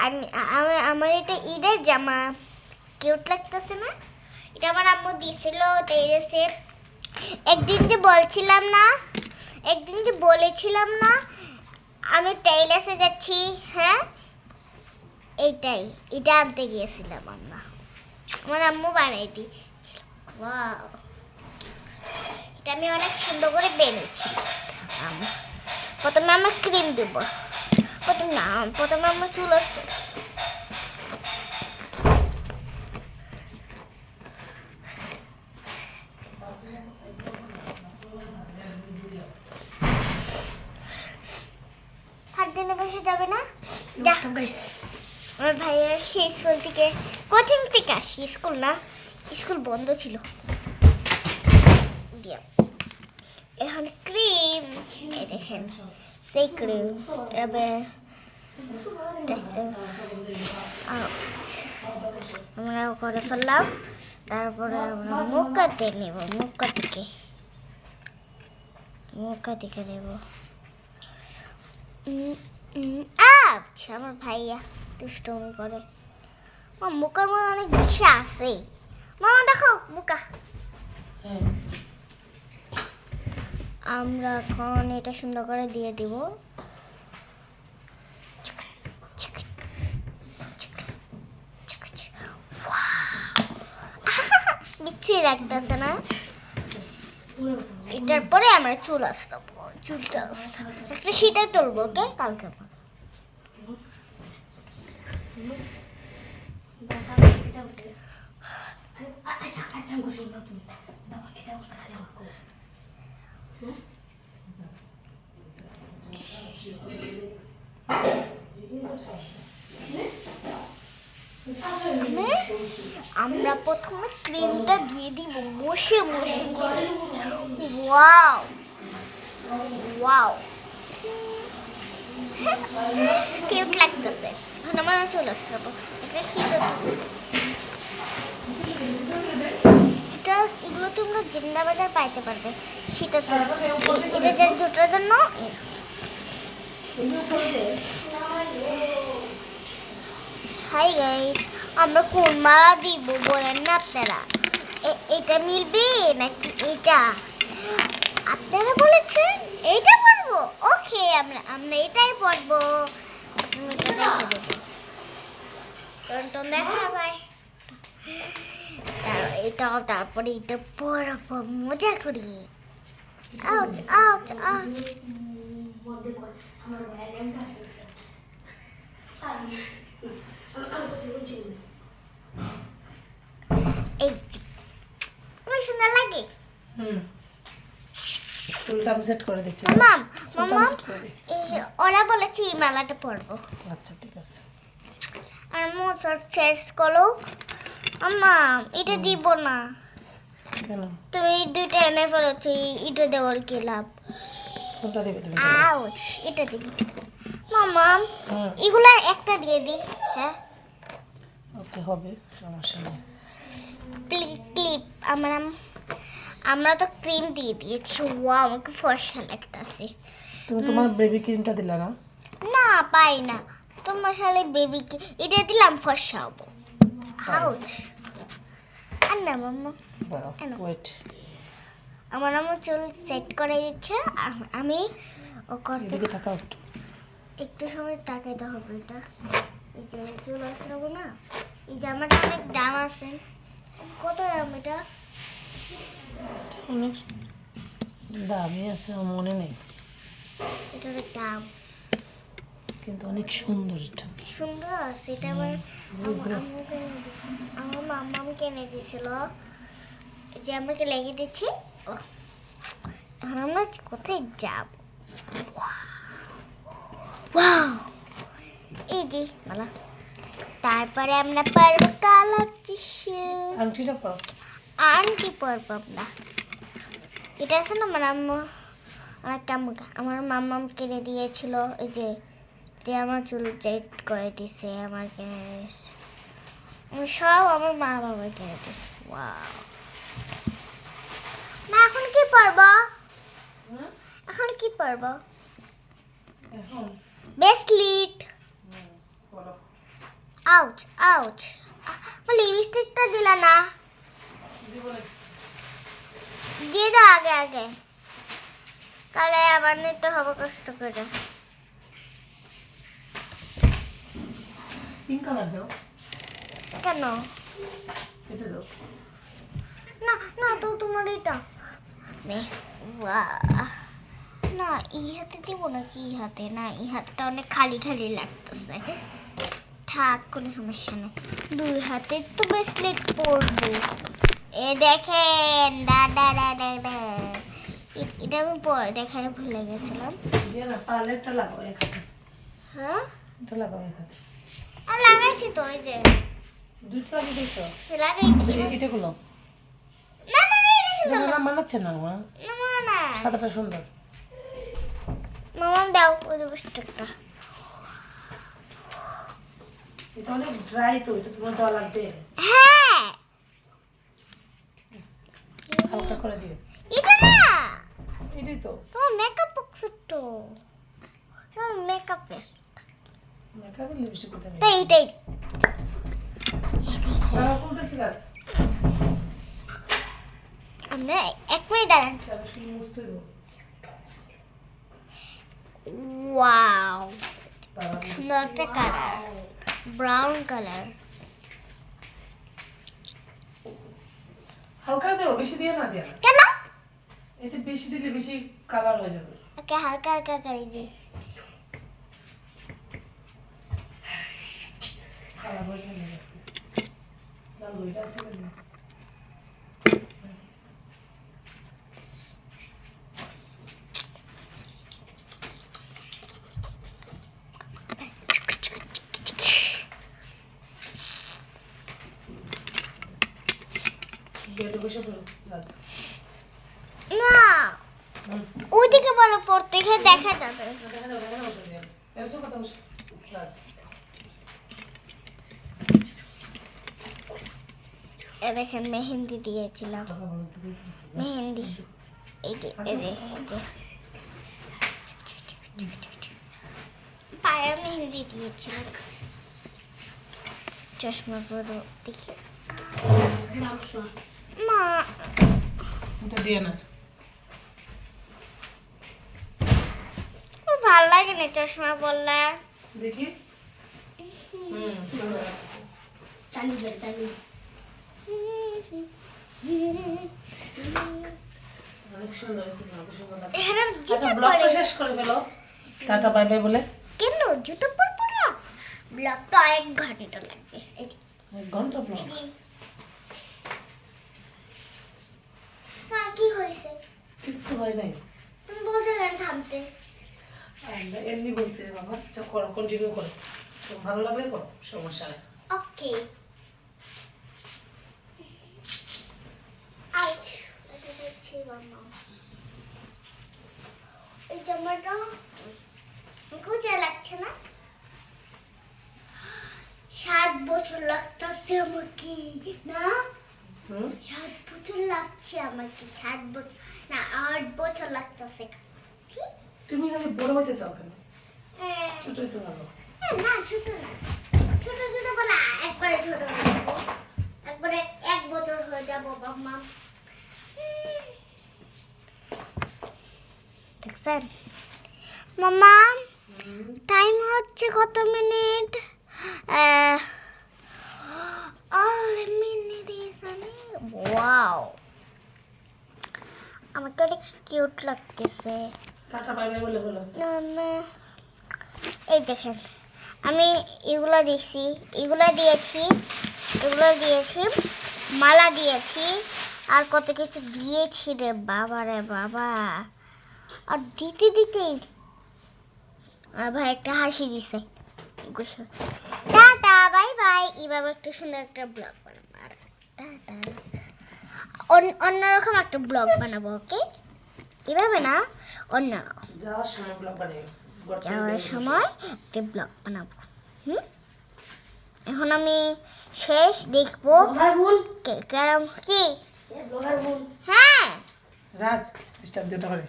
আমার এটা ঈদের জামা, কিউট লাগতেছে না? এটা আমার আম্মু দিয়েছিল টেরেসে। একদিন যে বলেছিলাম না আমি টেইলার্সে যাচ্ছি, হ্যাঁ এটা আনতে গিয়েছিলাম আমরা। আমার আম্মু বানাই দিয়েছিল। ওয়াও, এটা আমি অনেক সুন্দর করে বেনেছি। প্রথমে আমরা ক্রিম দেবো। প্রথমে আমরা চুল আসছে। হাত দিনে বসে যাবে না? আমার ভাইয়া সেই স্কুল থেকে কোচিং থেকে আসি, স্কুল বন্ধ ছিল। এখন ক্রিম, এই দেখেন সেই ক্রিম। এবার আমরা করে ফেললাম। তারপরে আমরা মুখা থেকে নেব। আচ্ছা, আমার ভাইয়া দুষ্টুমি করে। আমার মুখের মধ্যে অনেক বেশি আছে। মামা দেখো মুখা। আমরা এখন এটা সুন্দর করে দিয়ে দিব। বিচ্ছিরি লাগতেছে না? এটার পরে আমরা চুলটা একটা শীতে তুলবো, ওকে? কালকে আমরা প্রথমে ক্রিমটা দিয়ে দিব বসে করে। ওয়াও ওয়াও, কিউট লাগতেছে। এখন আমরা চলে আসতে হবে একটা শীতের। এটা এগুলো তোমরা জিন্দাবাজার পাইতে পারবে শীতের। এটা যে জুটার জন্য। হাই গাইস, আমরা কোন মালা দিব বলেন না আপনারা? এটা মিলবে নাকি এটা? আপনারা বলেছেন এইটা পরবো, ওকে আমরা এটাই পরবো। দেখা যায় তারপরে এটা পরবো, মজা করি। Ouch ouch ouch. সুন্দর লাগে। ওরা বলেছে এই মালাটা পরবো। আচ্ছা ঠিক আছে। আর মোটর শেষ করো। আম্মা এটা দিব না। কেন? তুমি দুইটা এনে ফেলেছো, এটা দেওয়ার কি লাভ? কোনটা দেবে তুমি? আউচ, এটা দিবি। মামা এগুলা একটা দিয়ে দি। হ্যাঁ ওকে, হবে, সমস্যা নেই। ক্লিপ আমরা তো ক্রিম দিয়ে দিয়েছি। ওয়াও, আমাকে ফর্সা লাগতেছে। তুমি তোমার বেবি ক্রিমটা দিলা না? না, পাই না। তোমার খালি বেবিকে এটা দিলাম, ফর্সা হবো। আউচ। আর না মাম্মা, ওয়েট। আমার আম্মু চুল সেট করে দিচ্ছে। আমি ও করতে তাকাও একটু সময় তাকাইতে হবে। এটা এই যে চুল আসবো না, এই জামাটা অনেক দাম আছে। কত দাম এটা? অনেক দামই আছে, মনে নেই। এটার দাম কিন্তু অনেক সুন্দর। এটা সুন্দর আছে। এটা আমার মাম্মা কিনে দিয়েছিল, যে আমাকে লেগে দিচ্ছি। এখন আমরা কোথায় যাব? এই যে মালা। তারপরে আমরা পারবো কালার আংটিটা পরো। আংটি পরবো আমরা। এটা আছে না আমার মাম্মা কিনে দিয়েছিল। এই যে আমার চুল সেট করে দিছে, আমার কিনে দিয়েছে। সব আমার মা বাবা কিনে দিয়েছে। ওয়াও, মা এখন কি পরবো? ব্রেসলেট। আউচ আউচ লিপস্টিকটা দিলা না দিয়ে দাও আগে আগে তাহলে আবার নিতে হবে কষ্ট করে পিঙ্ক কালার দাও কেন এটা দাও না না তো তোমার এটা না এই হাতে দিব নাকি এই হাতে না এই হাতটা অনেক খালি খালি লাগতেছে থাক কোনো সমস্যা নেই দুই হাতে তো ব্রেসলেট পরবো এ দেখেন দাদা দাদা এটা আমি পরে দেখানো ভুলে গেছিলাম দিয়ে না পার্লারটা লাগাও এক হাতে হ্যাঁ এটা লাগাও এক হাতে আর লাগাইছি তো ওই যে দুইটা লাগিয়ে দিয়েছো লাগাই এটা গুলো না না না এটা এটা না মানাচ্ছে না মা না না সাদাটা সুন্দর মামা দাও ওই লিপস্টিকটা এটা অনেক ড্রাই তো এটা তোমার দেওয়া লাগবে হ্যাঁ হালকা করে দিও এটা না এটাই তো তোমার মেকআপ বক্স তো তোমার মেকআপের মেকআপের লিপস্টিক কোথায় তাই এটাই আমার বলতেছি রাত আমরা এক মিনিট দাঁড়ান সারা শুনে মুছতে দেবো ওয়াও সুন্দর একটা কালার ব্রাউন কালার হালকা দেও বেশি দিয়ে না দিয়া কেন এটা বেশি দিলে বেশি কালার হয়ে যাবে ওকে হালকা হালকা করে দিই কালার হয়ে গেছে লাল হয়ে যাচ্ছে না বেডে বসে পড়ো রাজ না ওইদিকে বলো পড়তে গিয়ে দেখা যাবে দেখা যাবে দেখা বসে দিয়া এসো কথা বসো রাজ এ দেখেন মেহেন্দি দিয়েছিলাম কথা বলো তুমি মেহেন্দি এই যে এই যে পায়ে মেহেন্দি দিয়েছিলাম চশমা পরো দেখি মা এটা দিয়ে না ভালো লাগে না চশমা পরলে দেখি সুন্দর লাগছে অনেক সুন্দর হয়েছে অনেক সুন্দর লাগছে এখানে আচ্ছা জুতো ব্লগটা পরে শেষ করে ফেলো টাটা বাই বাই বলে কেন জুতো পরবো না ব্লগ তো 1 ঘন্টা লাগবে এই যে, 1 ঘন্টা ব্লগ এই যে। মা কি হয়েছে কিছু হয় নাই তুমি বলতে দেন থামতে আমরা এমনি বলছি রে বাবা আচ্ছা করো কন্টিনিউ করো তো ভালো লাগলে করো সমস্যা নেই ওকে আউচ এটা দেখছি মামা এই জামাটা কুচা লাগছে না 7 বছর লাগতেছে আমাকে না 7 বছর লাগছে আমাকে 7 বছর না 8 বছর লাগতেছে তুমি খালি বড় হতে চাও কেন ছোটই তো ভালো না ছোট না ছোট ছোট বলা একবারে ছোট হয়ে যাবো একবারে 1 বছর হয়ে যাবো বাবা দেখছেন মামা টাইম হচ্ছে কত minute all minute is wow আমাকে অনেক কিউট লাগতেছে টাটা বাই বাই বলে বলো না এই দেখেন আমি এগুলো দিয়েছি মালা দিয়েছি আর কত কিছু দিয়েছি রে বাবা আর দিতে আর ভাই একটা হাসি দিছে টাটা বাই বাই এভাবে একটা সুন্দর একটা ব্লগ বানাবো আর টাটা অন্যরকম একটা ব্লগ বানাবো ওকে এভাবে না অন্যরকম যাওয়ার সময় ব্লগ বানিও যাওয়ার সময় একটা ব্লগ বানাবো এখন আমি শেষ দেখবো কেরম কি হ্যাঁ রাজ ডিস্টার্ব দিতে পারে